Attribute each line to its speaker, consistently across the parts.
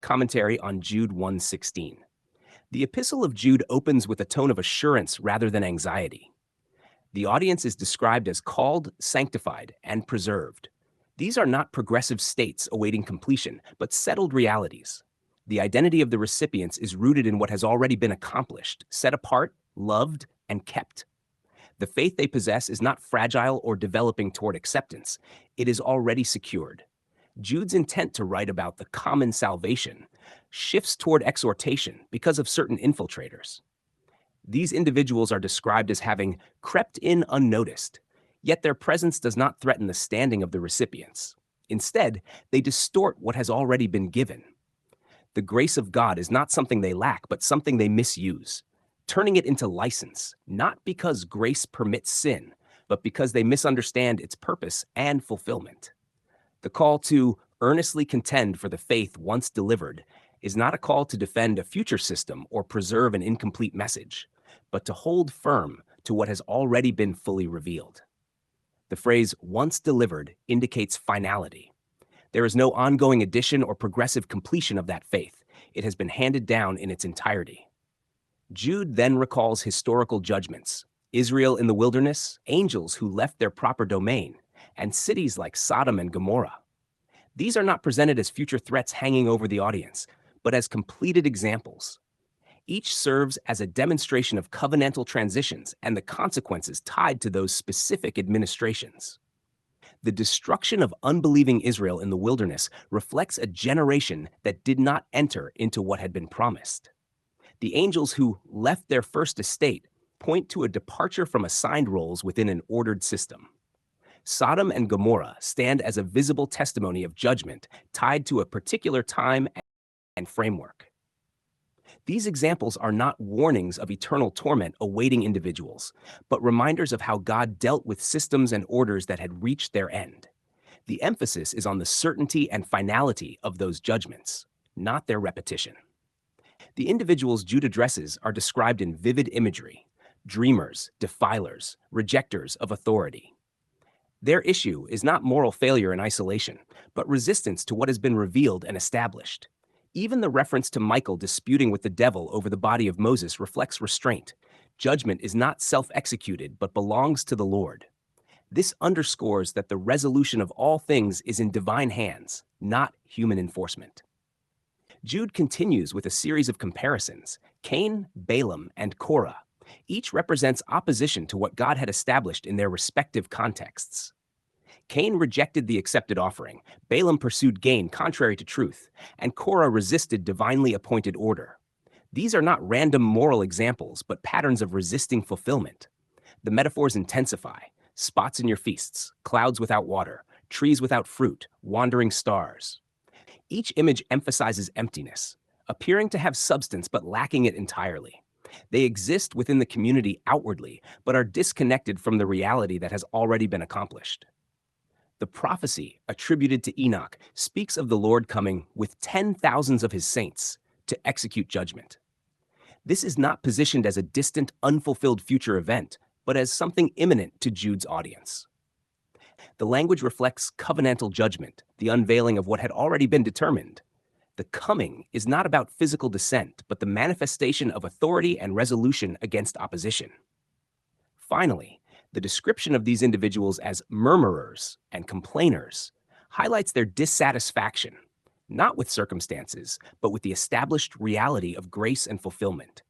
Speaker 1: Commentary on Jude 1:16. The Epistle of Jude opens with a tone of assurance rather than anxiety. The audience is described as called, sanctified, and preserved. These are not progressive states awaiting completion, but settled realities. The identity of the recipients is rooted in what has already been accomplished, set apart, loved, and kept. The faith they possess is not fragile or developing toward acceptance. It is already secured. Jude's intent to write about the common salvation shifts toward exhortation because of certain infiltrators. These individuals are described as having crept in unnoticed, yet their presence does not threaten the standing of the recipients. Instead, they distort what has already been given. The grace of God is not something they lack, but something they misuse, turning it into license, not because grace permits sin, but because they misunderstand its purpose and fulfillment. The call to earnestly contend for the faith once delivered is not a call to defend a future system or preserve an incomplete message, but to hold firm to what has already been fully revealed. The phrase once delivered indicates finality. There is no ongoing addition or progressive completion of that faith. It has been handed down in its entirety. Jude then recalls historical judgments: Israel in the wilderness, angels who left their proper domain, and cities like Sodom and Gomorrah. These are not presented as future threats hanging over the audience, but as completed examples. Each serves as a demonstration of covenantal transitions and the consequences tied to those specific administrations. The destruction of unbelieving Israel in the wilderness reflects a generation that did not enter into what had been promised. The angels who left their first estate point to a departure from assigned roles within an ordered system. Sodom and Gomorrah stand as a visible testimony of judgment tied to a particular time and framework. These examples are not warnings of eternal torment awaiting individuals, but reminders of how God dealt with systems and orders that had reached their end. The emphasis is on the certainty and finality of those judgments, not their repetition. The individuals Jude addresses are described in vivid imagery: dreamers, defilers, rejectors of authority. Their issue is not moral failure in isolation, but resistance to what has been revealed and established. Even the reference to Michael disputing with the devil over the body of Moses reflects restraint. Judgment is not self-executed, but belongs to the Lord. This underscores that the resolution of all things is in divine hands, not human enforcement. Jude continues with a series of comparisons: Cain, Balaam, and Korah. Each represents opposition to what God had established in their respective contexts. Cain rejected the accepted offering, Balaam pursued gain contrary to truth, and Korah resisted divinely appointed order. These are not random moral examples, but patterns of resisting fulfillment. The metaphors intensify: spots in your feasts, clouds without water, trees without fruit, wandering stars. Each image emphasizes emptiness, appearing to have substance but lacking it entirely. They exist within the community outwardly, but are disconnected from the reality that has already been accomplished. The prophecy attributed to Enoch speaks of the Lord coming with 10,000s of his saints to execute judgment. This is not positioned as a distant, unfulfilled future event, but as something imminent to Jude's audience. The language reflects covenantal judgment, the unveiling of what had already been determined. The coming is not about physical descent, but the manifestation of authority and resolution against opposition. Finally, the description of these individuals as murmurers and complainers highlights their dissatisfaction, not with circumstances, but with the established reality of grace and fulfillment.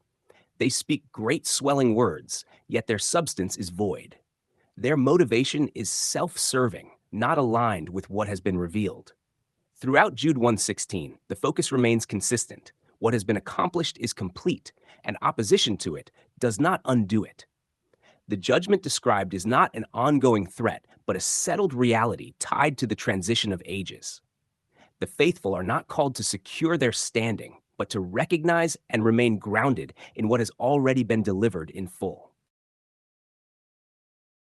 Speaker 1: They speak great swelling words, yet their substance is void. Their motivation is self-serving, not aligned with what has been revealed. Throughout Jude 1:16, the focus remains consistent. What has been accomplished is complete, and opposition to it does not undo it. The judgment described is not an ongoing threat, but a settled reality tied to the transition of ages. The faithful are not called to secure their standing, but to recognize and remain grounded in what has already been delivered in full.